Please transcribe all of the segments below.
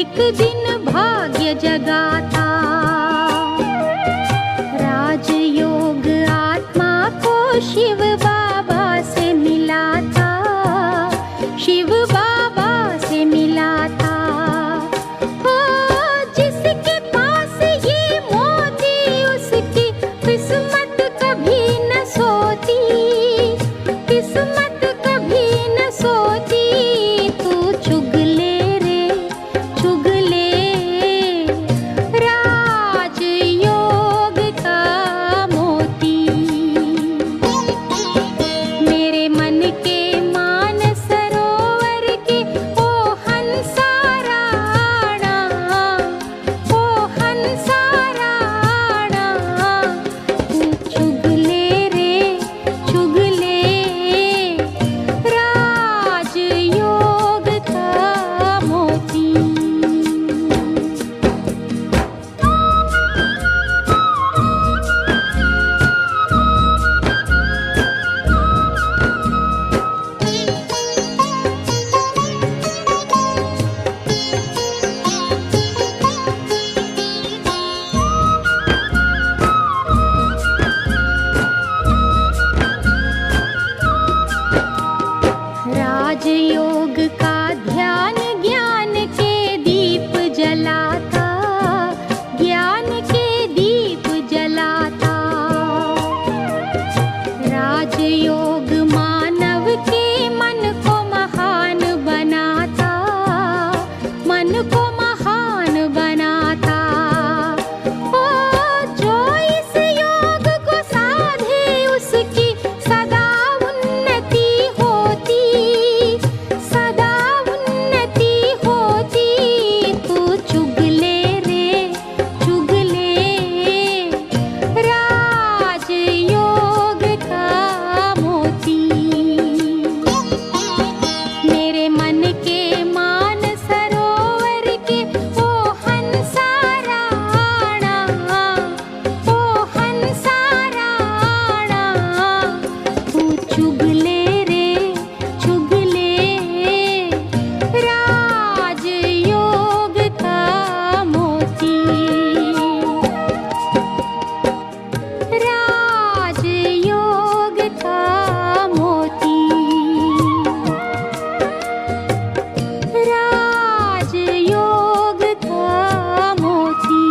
एक दिन भाग्य जगाता, राजयोग आत्मा को शिव बाबा से मिला था, शिव बाबा से मिला था। हो जिसके पास ये मोती, उसकी किस्मत कभी न सोती, किस्मत कभी न सोती। तू चुग ले रे, चुग ले राजयोग का मोती। मेरे मन के मान सरोवर के ओ हंसा राणा, ओ हंसा राणा। तू चुग ले रे, चुग ले राजयोग का मोती। राजयोग का ध्यान ज्ञान के दीप जलाता, ज्ञान के दीप जलाता। राजयोग मानव के मन को महान बनाता, मन को महान बनाता। ओ जो इस योग को साधे उसकी सदा उन्नति होती, सदा उन्नति होती। तू चुग ले रे, चुग ले राजयोग का मोती। मेरे मन के मान सरोवर के ओ हंसा राणा, ओ हंसा राणा। तू चुग ले रे, चुग ले राजयोग का मोती, राजयोग का मोती, राजयोग का मोती,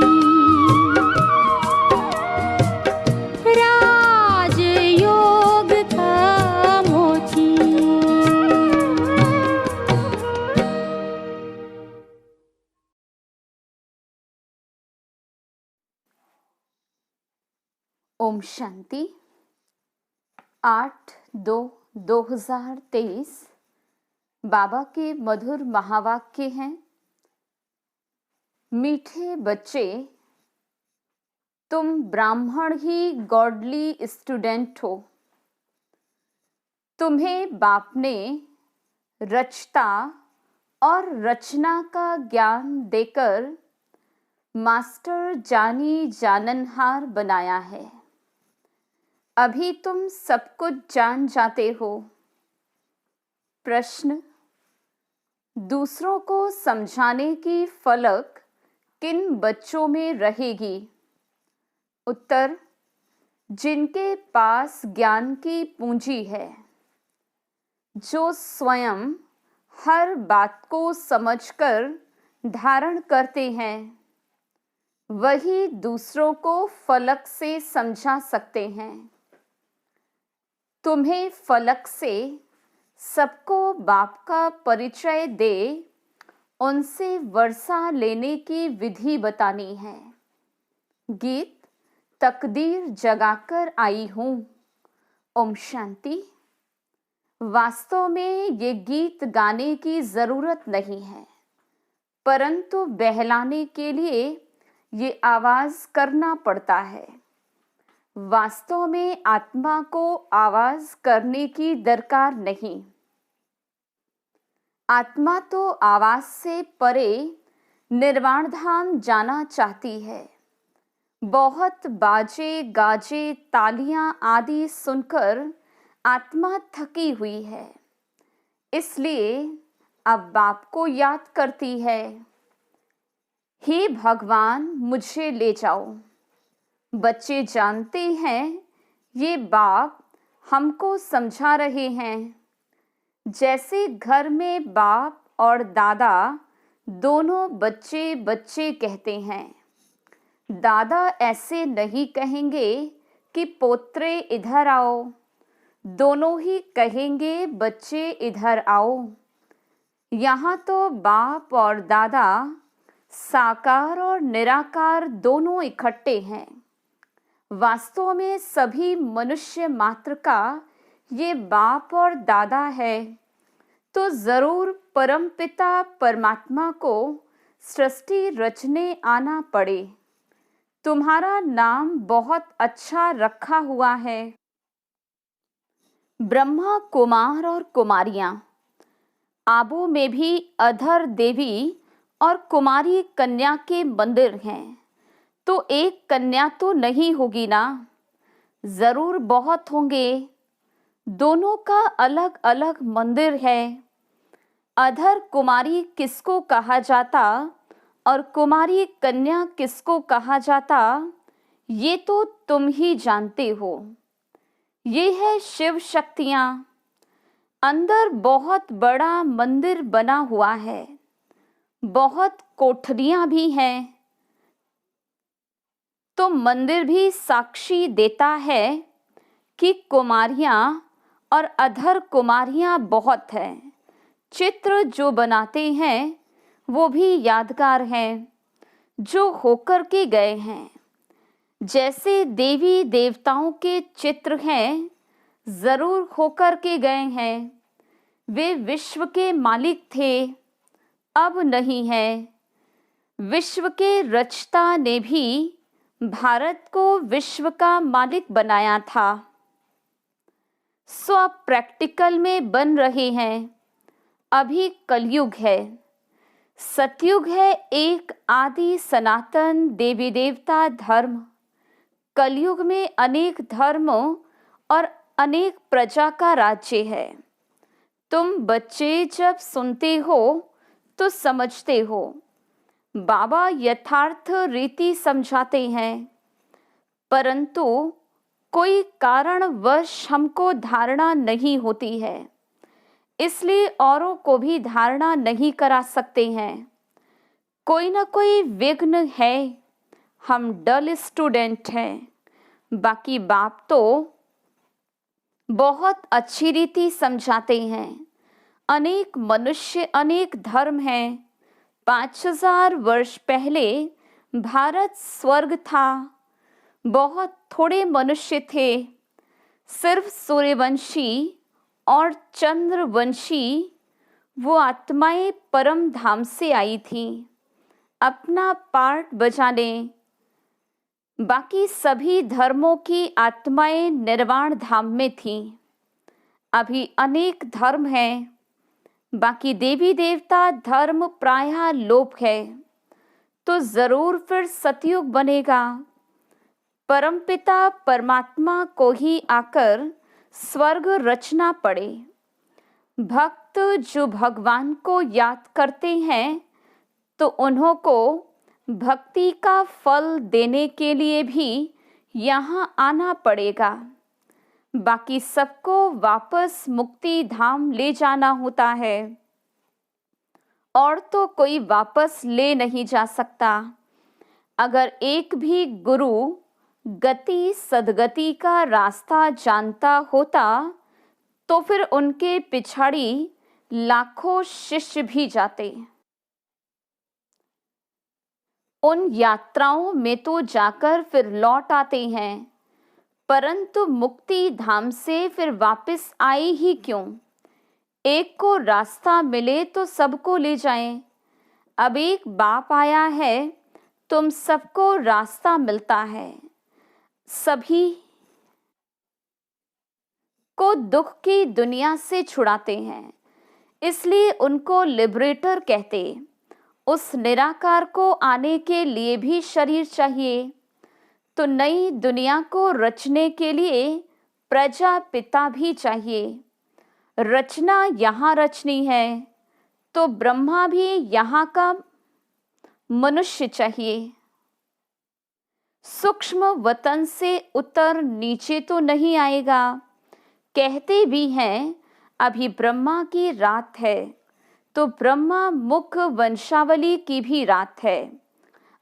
राजयोग का मोती। ओम शांति। 8/2/2023 बाबा के मधुर महावाक्य हैं। मीठे बच्चे, तुम ब्राह्मण ही गॉडली स्टूडेंट हो। तुम्हें बाप ने रचता और रचना का ज्ञान देकर मास्टर जानी जाननहार बनाया है। अभी तुम सब कुछ जान जाते हो। प्रश्न: दूसरों को समझाने की फलक किन बच्चों में रहेगी? उत्तर: जिनके पास ज्ञान की पूंजी है, जो स्वयं हर बात को समझकर धारण करते हैं, वही दूसरों को फलक से समझा सकते हैं। तुम्हें फलक से सबको बाप का परिचय दे उनसे वर्षा लेने की विधि बतानी है। गीत: तकदीर जगाकर आई हूँ। ओम शांति। वास्तव में ये गीत गाने की जरूरत नहीं है, परंतु बहलाने के लिए ये आवाज करना पड़ता है। वास्तव में आत्मा को आवाज करने की दरकार नहीं। आत्मा तो आवाज से परे निर्वाण धाम जाना चाहती है। बहुत बाजे गाजे तालियां आदि सुनकर आत्मा थकी हुई है, इसलिए अब बाप को याद करती है। हे भगवान मुझे ले जाओ। बच्चे जानते हैं ये बाप हमको समझा रहे हैं। जैसे घर में बाप और दादा दोनों बच्चे बच्चे कहते हैं, दादा ऐसे नहीं कहेंगे कि पोत्रे इधर आओ, दोनों ही कहेंगे बच्चे इधर आओ। यहाँ तो बाप और दादा साकार और निराकार दोनों इकट्ठे हैं। वास्तव में सभी मनुष्य मात्र का ये बाप और दादा है, तो जरूर परमपिता परमात्मा को सृष्टि रचने आना पड़े। तुम्हारा नाम बहुत अच्छा रखा हुआ है। ब्रह्मा कुमार और कुमारियां, आबू में भी अधर देवी और कुमारी कन्या के मंदिर हैं, तो एक कन्या तो नहीं होगी ना? जरूर बहुत होंगे। दोनों का अलग अलग मंदिर है। अधर कुमारी किसको कहा जाता और कुमारी कन्या किसको कहा जाता, ये तो तुम ही जानते हो। ये है शिव शक्तियाँ। अंदर बहुत बड़ा मंदिर बना हुआ है, बहुत कोठरियाँ भी हैं। तो मंदिर भी साक्षी देता है कि कुमारियाँ और अधर कुमारियाँ बहुत हैं। चित्र जो बनाते हैं वो भी यादगार हैं, जो होकर के गए हैं। जैसे देवी देवताओं के चित्र हैं, जरूर होकर के गए हैं। वे विश्व के मालिक थे, अब नहीं है। विश्व के रचता ने भी भारत को विश्व का मालिक बनाया था। सो अब प्रैक्टिकल में बन रहे हैं। अभी कलयुग है। सतयुग है एक आदि सनातन देवी देवता धर्म। कलयुग में अनेक धर्म और अनेक प्रजा का राज्य है। तुम बच्चे जब सुनते हो तो समझते हो। बाबा यथार्थ रीति समझाते हैं, परंतु कोई कारणवश हमको धारणा नहीं होती है, इसलिए औरों को भी धारणा नहीं करा सकते हैं। कोई ना कोई विघ्न है। हम डल स्टूडेंट हैं। बाकी बाप तो बहुत अच्छी रीति समझाते हैं। अनेक मनुष्य अनेक धर्म हैं। 5000 वर्ष पहले भारत स्वर्ग था। बहुत थोड़े मनुष्य थे। सिर्फ सूर्यवंशी और चंद्रवंशी वो आत्माएं परम धाम से आई थी अपना पार्ट बजाने। बाकी सभी धर्मों की आत्माएं निर्वाण धाम में थीं। अभी अनेक धर्म हैं। बाकी देवी देवता धर्म प्रायः लोप है, तो जरूर फिर सतयुग बनेगा। परमपिता परमात्मा को ही आकर स्वर्ग रचना पड़े। भक्त जो भगवान को याद करते हैं, तो उन्हों को भक्ति का फल देने के लिए भी यहाँ आना पड़ेगा। बाकी सबको वापस मुक्ति धाम ले जाना होता है, और तो कोई वापस ले नहीं जा सकता। अगर एक भी गुरु गति सदगति का रास्ता जानता होता, तो फिर उनके पिछाड़ी लाखों शिष्य भी जाते। उन यात्राओं में तो जाकर फिर लौट आते हैं, परंतु मुक्ति धाम से फिर वापस आए ही क्यों? एक को रास्ता मिले तो सबको ले जाएं। अब एक बाप आया है, तुम सबको रास्ता मिलता है। सभी को दुख की दुनिया से छुड़ाते हैं, इसलिए उनको लिबरेटर कहते। उस निराकार को आने के लिए भी शरीर चाहिए, तो नई दुनिया को रचने के लिए प्रजापिता भी चाहिए। रचना यहाँ रचनी है, तो ब्रह्मा भी यहाँ का मनुष्य चाहिए। सूक्ष्म वतन से उतर नीचे तो नहीं आएगा। कहते भी हैं अभी ब्रह्मा की रात है, तो ब्रह्मा मुख वंशावली की भी रात है।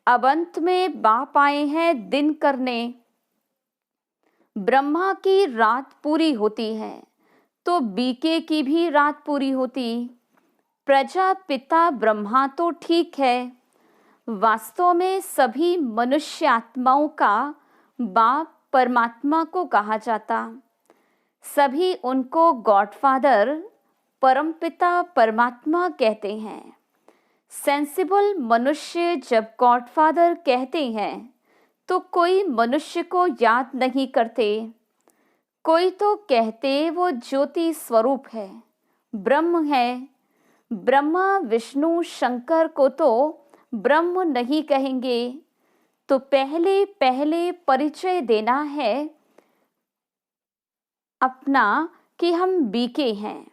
अब अंत में बाप आए हैं दिन करने। ब्रह्मा की रात पूरी होती है तो बीके की भी रात पूरी होती। प्रजापिता ब्रह्मा तो ठीक है, वास्तव में सभी मनुष्य आत्माओं का बाप परमात्मा को कहा जाता। सभी उनको गॉडफादर परमपिता परमात्मा कहते हैं। सेंसिबल मनुष्य जब गॉडफादर कहते हैं तो कोई मनुष्य को याद नहीं करते। कोई तो कहते वो ज्योति स्वरूप है, ब्रह्म है। ब्रह्मा विष्णु शंकर को तो ब्रह्म नहीं कहेंगे। तो पहले पहले परिचय देना है अपना कि हम बीके हैं।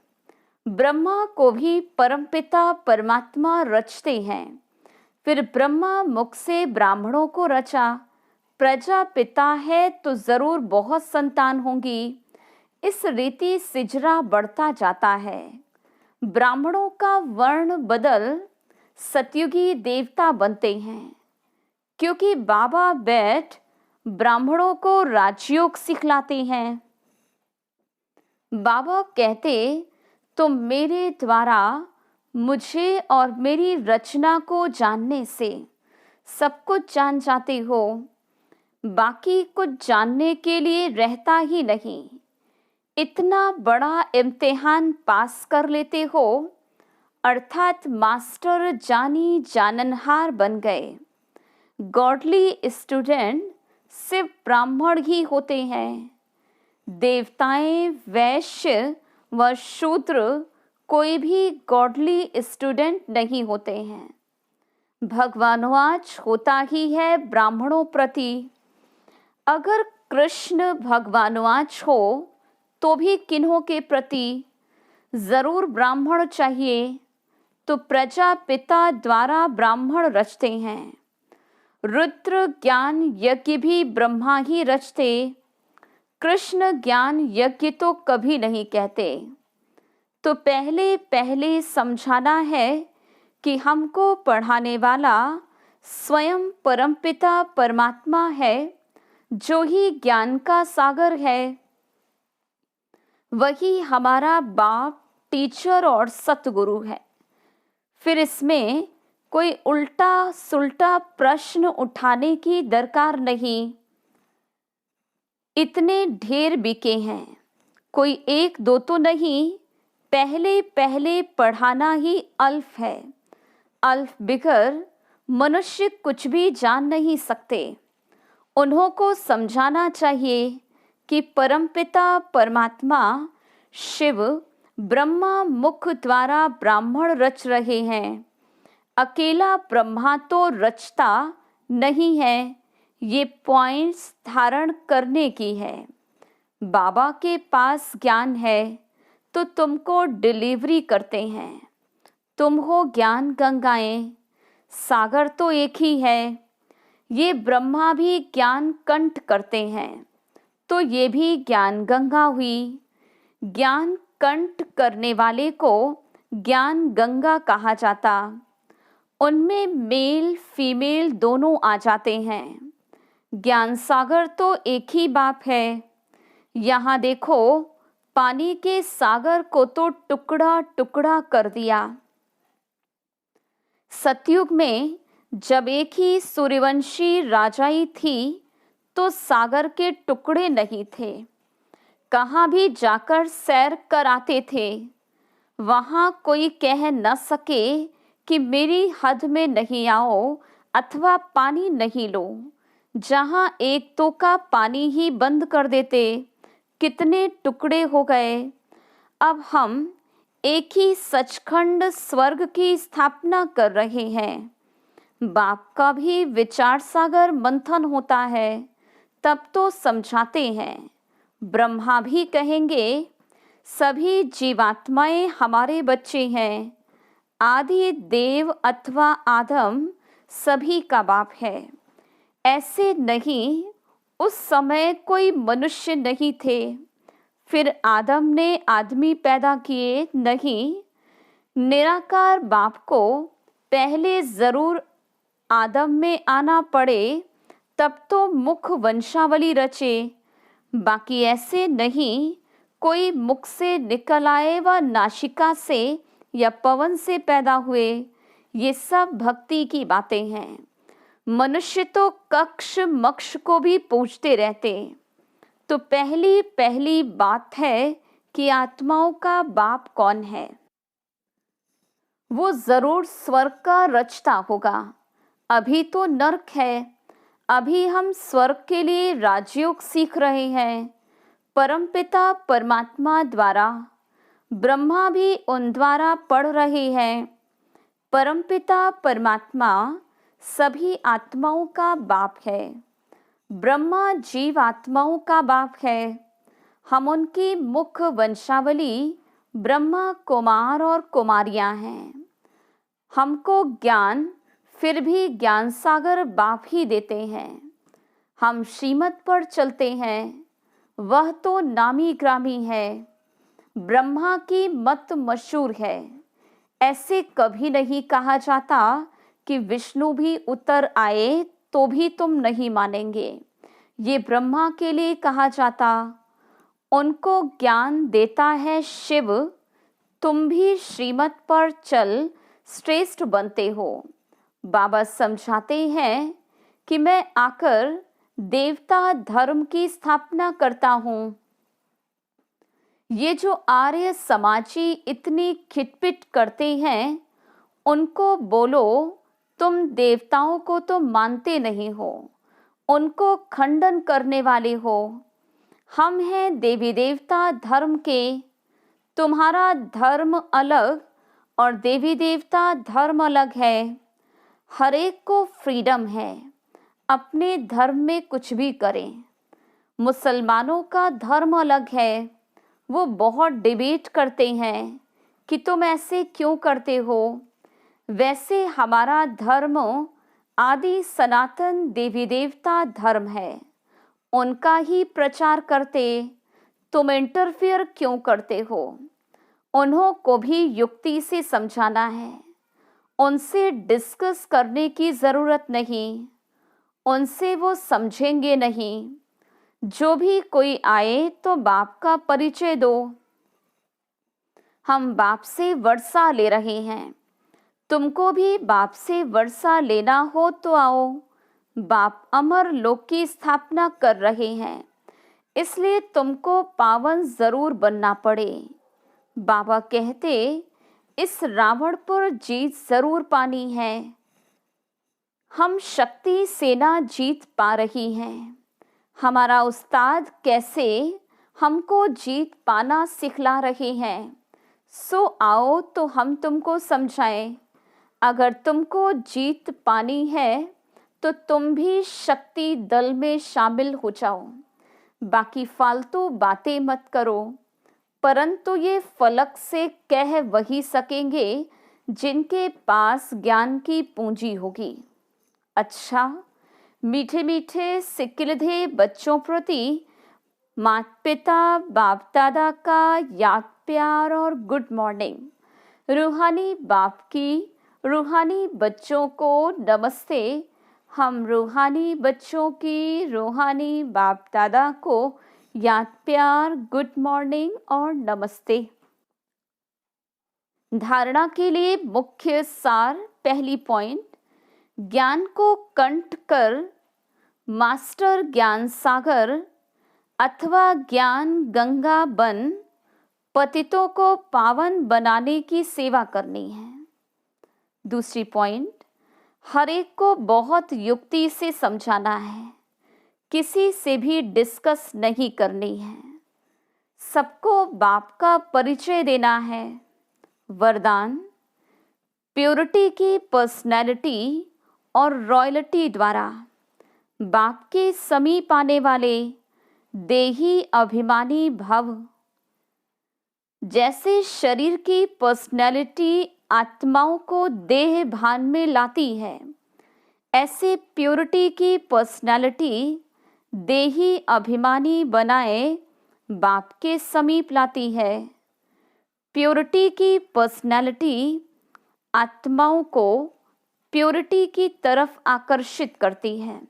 ब्रह्मा को भी परमपिता परमात्मा रचते हैं। फिर ब्रह्मा मुख से ब्राह्मणों को रचा। प्रजापिता है तो जरूर बहुत संतान होंगी। इस रीति सिजरा बढ़ता जाता है। ब्राह्मणों का वर्ण बदल सतयुगी देवता बनते हैं, क्योंकि बाबा बैठ ब्राह्मणों को राजयोग सिखलाते हैं। बाबा कहते तुम मेरे द्वारा मुझे और मेरी रचना को जानने से सब कुछ जान जाते हो। बाकी कुछ जानने के लिए रहता ही नहीं। इतना बड़ा इम्तिहान पास कर लेते हो, अर्थात मास्टर जानी जाननहार बन गए। गॉडली स्टूडेंट सिर्फ ब्राह्मण ही होते हैं। देवताएं, वैश्य व शूद्र कोई भी गॉडली स्टूडेंट नहीं होते हैं। भगवानवाच होता ही है ब्राह्मणों प्रति। अगर कृष्ण भगवानवाच हो तो भी किन्हों के प्रति? जरूर ब्राह्मण चाहिए। तो प्रजापिता द्वारा ब्राह्मण रचते हैं। रुद्र ज्ञान यज्ञ भी ब्रह्मा ही रचते। कृष्ण ज्ञान यज्ञ तो कभी नहीं कहते। तो पहले पहले समझाना है कि हमको पढ़ाने वाला स्वयं परमपिता परमात्मा है, जो ही ज्ञान का सागर है। वही हमारा बाप, टीचर और सतगुरु है। फिर इसमें कोई उल्टा सुल्टा प्रश्न उठाने की दरकार नहीं। इतने ढेर बिके हैं, कोई एक दो तो नहीं। पहले पहले पढ़ाना ही अल्फ है। अल्फ बिगर मनुष्य कुछ भी जान नहीं सकते। उन्हों को समझाना चाहिए कि परमपिता परमात्मा शिव ब्रह्मा मुख द्वारा ब्राह्मण रच रहे हैं। अकेला ब्रह्मा तो रचता नहीं है। ये पॉइंट्स धारण करने की है। बाबा के पास ज्ञान है तो तुमको डिलीवरी करते हैं। तुम हो ज्ञान गंगाएं। सागर तो एक ही है। ये ब्रह्मा भी ज्ञान कंठ करते हैं, तो ये भी ज्ञान गंगा हुई। ज्ञान कंठ करने वाले को ज्ञान गंगा कहा जाता। उनमें मेल फीमेल दोनों आ जाते हैं। ज्ञान सागर तो एक ही बाप है। यहाँ देखो, पानी के सागर को तो टुकड़ा टुकड़ा कर दिया। सतयुग में जब एक ही सूर्यवंशी राजाई थी तो सागर के टुकड़े नहीं थे। कहाँ भी जाकर सैर कर आते थे। वहाँ कोई कह न सके कि मेरी हद में नहीं आओ अथवा पानी नहीं लो। जहाँ एक दो का पानी ही बंद कर देते, कितने टुकड़े हो गए। अब हम एक ही सचखंड स्वर्ग की स्थापना कर रहे हैं। बाप का भी विचार सागर मंथन होता है, तब तो समझाते हैं। ब्रह्मा भी कहेंगे सभी जीवात्माएं हमारे बच्चे हैं। आदि देव अथवा आदम सभी का बाप है। ऐसे नहीं, उस समय कोई मनुष्य नहीं थे, फिर आदम ने आदमी पैदा किए, नहीं। निराकार बाप को पहले जरूर आदम में आना पड़े, तब तो मुख वंशावली रचे। बाकी ऐसे नहीं, कोई मुख से निकल आए व नासिका से या पवन से पैदा हुए। ये सब भक्ति की बातें हैं। मनुष्य तो कक्ष मक्ष को भी पूछते रहते। तो पहली पहली बात है कि आत्माओं का बाप कौन है। वो जरूर स्वर्ग का रचता होगा। अभी तो नरक है। अभी हम स्वर्ग के लिए राजयोग सीख रहे हैं, परमपिता परमात्मा द्वारा। ब्रह्मा भी उन द्वारा पढ़ रहे हैं। परमपिता परमात्मा सभी आत्माओं का बाप है। ब्रह्मा जीव आत्माओं का बाप है। हम उनकी मुख वंशावली ब्रह्मा कुमार और कुमारियां हैं। हमको ज्ञान फिर भी ज्ञान सागर बाप ही देते हैं। हम श्रीमत पर चलते हैं, वह तो नामी ग्रामी है। ब्रह्मा की मत मशहूर है। ऐसे कभी नहीं कहा जाता कि विष्णु भी उतर आए तो भी तुम नहीं मानेंगे। ये ब्रह्मा के लिए कहा जाता। उनको ज्ञान देता है शिव। तुम भी श्रीमत पर चल श्रेष्ठ बनते हो। बाबा समझाते हैं कि मैं आकर देवता धर्म की स्थापना करता हूँ। ये जो आर्य समाजी इतनी खिटपिट करते हैं, उनको बोलो तुम देवताओं को तो मानते नहीं हो, उनको खंडन करने वाले हो। हम हैं देवी देवता धर्म के। तुम्हारा धर्म अलग और देवी देवता धर्म अलग है। हर एक को फ्रीडम है, अपने धर्म में कुछ भी करें। मुसलमानों का धर्म अलग है। वो बहुत डिबेट करते हैं कि तुम ऐसे क्यों करते हो। वैसे हमारा धर्म आदि सनातन देवी देवता धर्म है, उनका ही प्रचार करते। तुम इंटरफियर क्यों करते हो। उन्हों को भी युक्ति से समझाना है। उनसे डिस्कस करने की ज़रूरत नहीं, उनसे वो समझेंगे नहीं। जो भी कोई आए तो बाप का परिचय दो। हम बाप से वर्षा ले रहे हैं। तुमको भी बाप से वर्षा लेना हो तो आओ। बाप अमर लोक की स्थापना कर रहे हैं, इसलिए तुमको पावन जरूर बनना पड़े। बाबा कहते इस रावण पर जीत जरूर पानी है। हम शक्ति सेना जीत पा रही हैं। हमारा उस्ताद कैसे हमको जीत पाना सिखला रहे हैं। सो आओ तो हम तुमको समझाएं। अगर तुमको जीत पानी है तो तुम भी शक्ति दल में शामिल हो जाओ। बाकी फालतू बातें मत करो। परंतु ये फलक से कह वही सकेंगे जिनके पास ज्ञान की पूंजी होगी। अच्छा, मीठे मीठे सिकिलधे बच्चों प्रति माता पिता बाप दादा का याद प्यार और गुड मॉर्निंग। रूहानी बाप की रूहानी बच्चों को नमस्ते। हम रूहानी बच्चों की रूहानी बाप दादा को याद प्यार गुड मॉर्निंग और नमस्ते। धारणा के लिए मुख्य सार। पहली पॉइंट, ज्ञान को कंठ कर मास्टर ज्ञान सागर अथवा ज्ञान गंगा बन पतितों को पावन बनाने की सेवा करनी है। दूसरी पॉइंट, हर एक को बहुत युक्ति से समझाना है, किसी से भी डिस्कस नहीं करनी है। सबको बाप का परिचय देना है। वरदान, प्योरिटी की पर्सनैलिटी और रॉयल्टी द्वारा बाप के समीप आने वाले देही अभिमानी भव। जैसे शरीर की पर्सनैलिटी आत्माओं को देह भान में लाती है, ऐसे प्योरिटी की पर्सनालिटी देही अभिमानी बनाए बाप के समीप लाती है। प्योरिटी की पर्सनालिटी आत्माओं को प्योरिटी की तरफ आकर्षित करती है।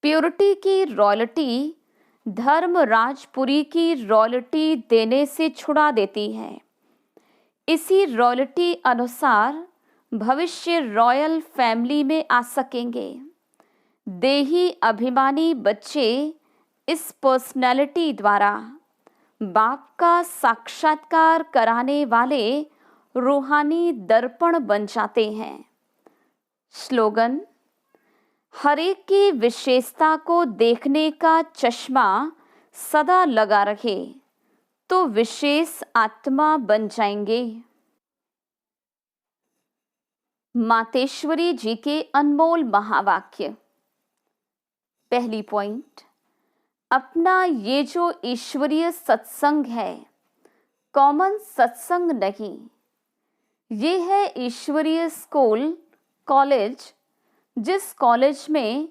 प्योरिटी की रॉयल्टी धर्मराजपुरी की रॉयल्टी देने से छुड़ा देती है। इसी रॉयल्टी अनुसार भविष्य रॉयल फैमिली में आ सकेंगे। देही अभिमानी बच्चे इस पर्सनैलिटी द्वारा बाप का साक्षात्कार कराने वाले रूहानी दर्पण बन जाते हैं। स्लोगन: हरेक की विशेषता को देखने का चश्मा सदा लगा रहे तो विशेष आत्मा बन जाएंगे। मातेश्वरी जी के अनमोल महावाक्य। पहली पॉइंट, अपना ये जो ईश्वरीय सत्संग है, कॉमन सत्संग नहीं, ये है ईश्वरीय स्कूल, कॉलेज, जिस कॉलेज में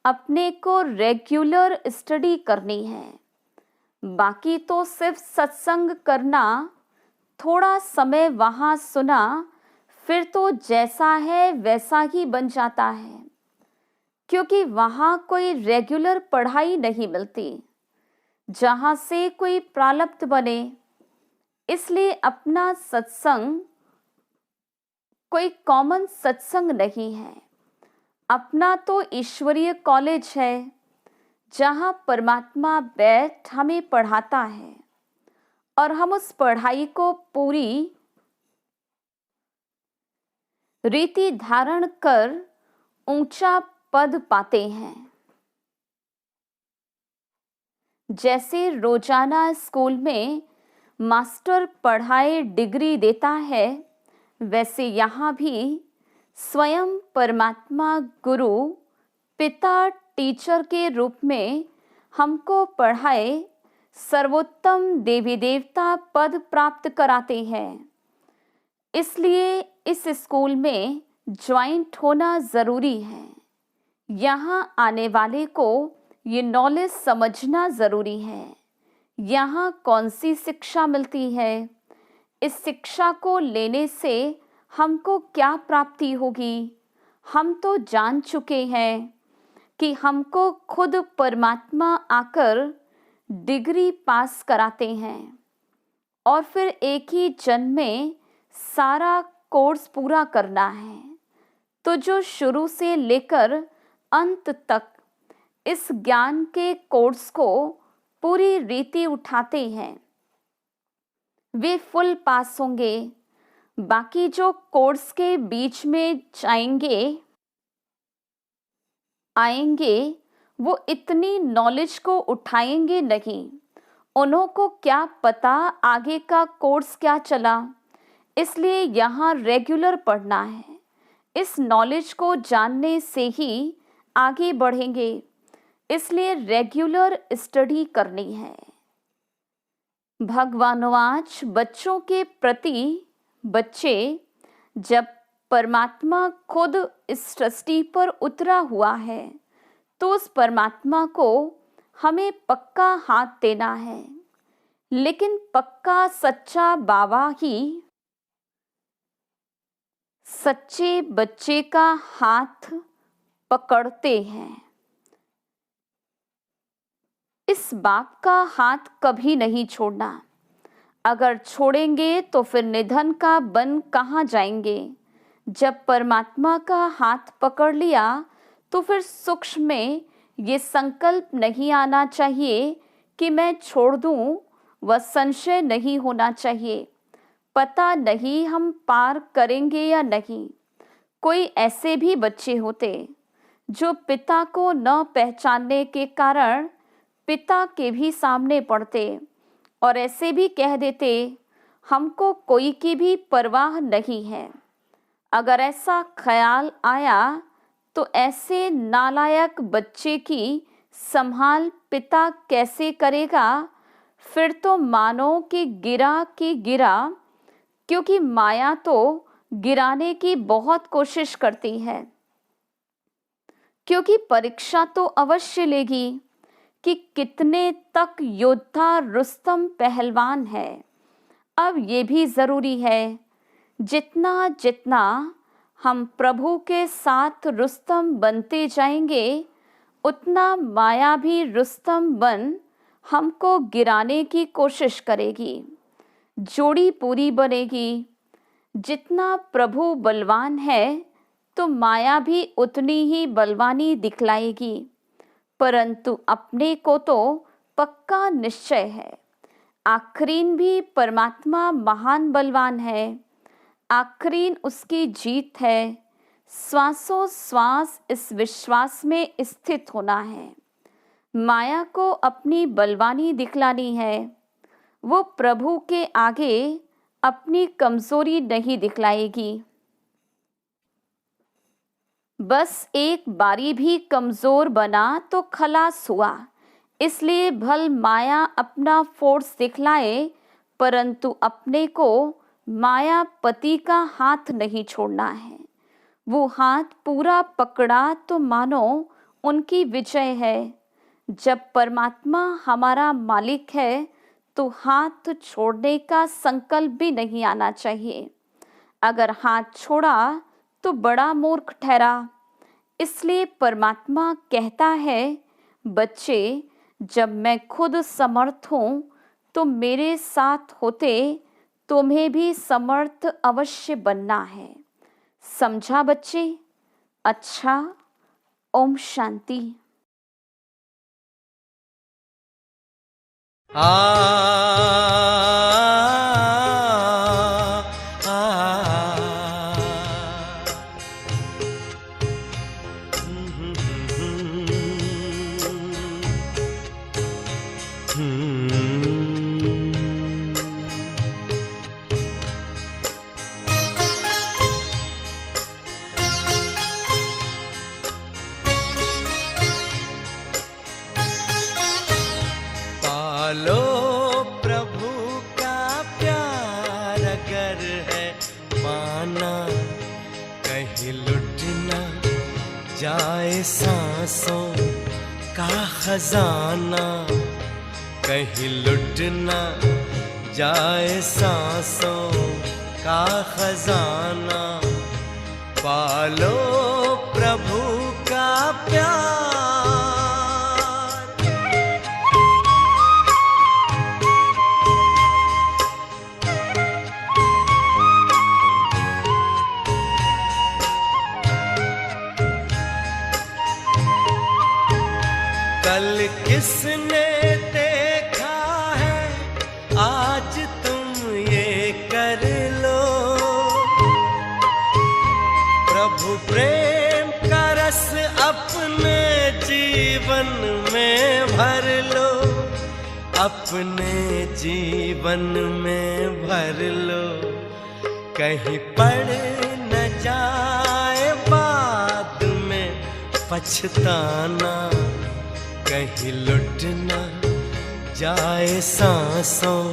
अपने को रेगुलर स्टडी करनी है। बाकी तो सिर्फ सत्संग करना, थोड़ा समय वहाँ सुना, फिर तो जैसा है वैसा ही बन जाता है, क्योंकि वहाँ कोई रेगुलर पढ़ाई नहीं मिलती जहाँ से कोई प्रारब्ध बने। इसलिए अपना सत्संग कोई कॉमन सत्संग नहीं है। अपना तो ईश्वरीय कॉलेज है जहाँ परमात्मा बैठ हमें पढ़ाता है और हम उस पढ़ाई को पूरी रीति धारण कर ऊंचा पद पाते हैं। जैसे रोजाना स्कूल में मास्टर पढ़ाए डिग्री देता है, वैसे यहाँ भी स्वयं परमात्मा गुरु पिता टीचर के रूप में हमको पढ़ाए सर्वोत्तम देवी देवता पद प्राप्त कराते हैं। इसलिए इस स्कूल में ज्वाइंट होना ज़रूरी है। यहाँ आने वाले को ये नॉलेज समझना ज़रूरी है। यहाँ कौन सी शिक्षा मिलती है, इस शिक्षा को लेने से हमको क्या प्राप्ति होगी। हम तो जान चुके हैं कि हमको खुद परमात्मा आकर डिग्री पास कराते हैं और फिर एक ही जन्म में सारा कोर्स पूरा करना है। तो जो शुरू से लेकर अंत तक इस ज्ञान के कोर्स को पूरी रीति उठाते हैं, वे फुल पास होंगे। बाकी जो कोर्स के बीच में आएंगे वो इतनी नॉलेज को उठाएंगे नहीं। उन्हों को क्या पता आगे का कोर्स क्या चला। इसलिए यहाँ रेगुलर पढ़ना है। इस नॉलेज को जानने से ही आगे बढ़ेंगे। इसलिए रेगुलर स्टडी करनी है। भगवानवाच बच्चों के प्रति बच्चे जब परमात्मा खुद इस सृष्टि पर उतरा हुआ है तो उस परमात्मा को हमें पक्का हाथ देना है। लेकिन पक्का सच्चा बाबा ही सच्चे बच्चे का हाथ पकड़ते हैं। इस बाप का हाथ कभी नहीं छोड़ना। अगर छोड़ेंगे तो फिर निधन का बन कहाँ जाएंगे। जब परमात्मा का हाथ पकड़ लिया तो फिर सूक्ष्म में ये संकल्प नहीं आना चाहिए कि मैं छोड़ दूं, वह संशय नहीं होना चाहिए। पता नहीं हम पार करेंगे या नहीं। कोई ऐसे भी बच्चे होते जो पिता को न पहचानने के कारण पिता के भी सामने पड़ते और ऐसे भी कह देते, हमको कोई की भी परवाह नहीं है। अगर ऐसा ख्याल आया तो ऐसे नालायक बच्चे की संभाल पिता कैसे करेगा। फिर तो मानो कि गिरा, क्योंकि माया तो गिराने की बहुत कोशिश करती है। क्योंकि परीक्षा तो अवश्य लेगी कि कितने तक योद्धा रुस्तम पहलवान है। अब ये भी ज़रूरी है, जितना जितना हम प्रभु के साथ रुस्तम बनते जाएंगे, उतना माया भी रुस्तम बन हमको गिराने की कोशिश करेगी। जोड़ी पूरी बनेगी। जितना प्रभु बलवान है तो माया भी उतनी ही बलवानी दिखलाएगी, परंतु अपने को तो पक्का निश्चय है, आखरीन भी परमात्मा महान बलवान है। आखरीन उसकी जीत है। श्वासों श्वास इस विश्वास में स्थित होना है। माया को अपनी बलवानी दिखलानी है। वो प्रभु के आगे अपनी कमजोरी नहीं दिखलाएगी। बस एक बारी भी कमजोर बना तो खलास हुआ। इसलिए भल माया अपना फोर्स दिखलाए, परंतु अपने को मायापति का हाथ नहीं छोड़ना है। वो हाथ पूरा पकड़ा तो मानो उनकी विजय है। जब परमात्मा हमारा मालिक है तो हाथ छोड़ने का संकल्प भी नहीं आना चाहिए। अगर हाथ छोड़ा तो बड़ा मूर्ख ठहरा। इसलिए परमात्मा कहता है, बच्चे, जब मैं खुद समर्थ हूँ तो मेरे साथ होते तुम्हें भी समर्थ अवश्य बनना है। समझा बच्चे? अच्छा, ओम शांति। पालो प्रभु का प्यार अगर है पाना, कहीं लुट न जाए सांसों का खजाना। कहीं लुट न जाए सांसों का खजाना। पालो प्रभु का प्यार। कल किसने देखा है, आज तुम ये कर लो। प्रभु प्रेम का रस अपने जीवन में भर लो। अपने जीवन में भर लो। कहीं पड़ न जाए बाद में पछताना। कहीं लुट न जाए सांसों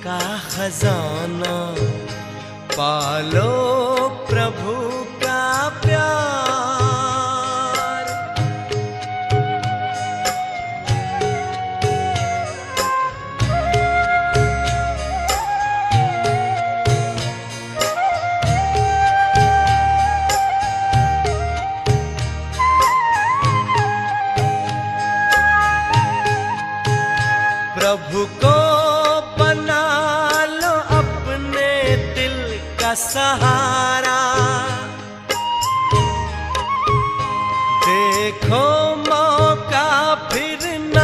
का खजाना। पालो प्रभु का प्यार। प्रभु को बना लो अपने दिल का सहारा। देखो मौका फिर न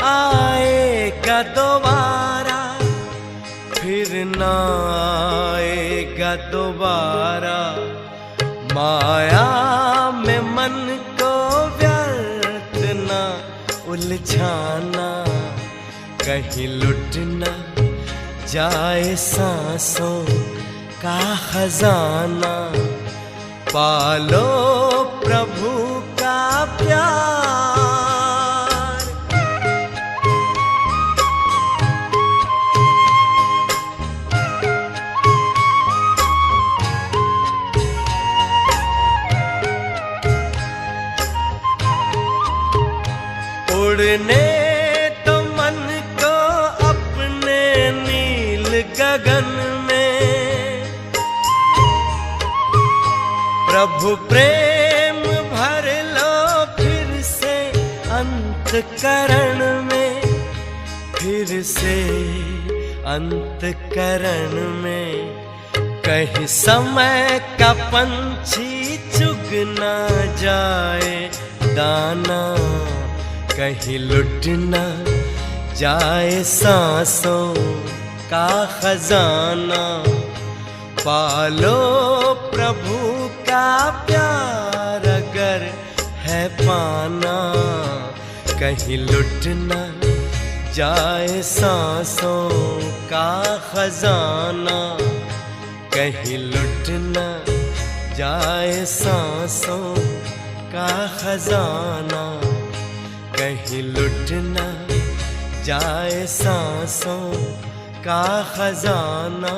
आएगा दोबारा। फिर न आएगा दोबारा। माया में मन को व्यर्थ न उलझाना। कहीं लुट न जाए सांसों का खजाना। पालो प्रभु का प्यार। उड़ने तो मन को अपने नील गगन में, प्रभु प्रेम भर लो फिर से अंतकरण में, फिर से अंतकरण में। कहीं समय का पंछी चुग ना जाए दाना, कहीं लुट ना जाए सांसों का खजाना। पालो प्रभु का प्यार अगर है पाना, कहीं लुट ना जाए सांसों का खजाना, कहीं लुट ना जाए सांसों का खजाना, कहीं लुट ना जाए सांसों का खजाना।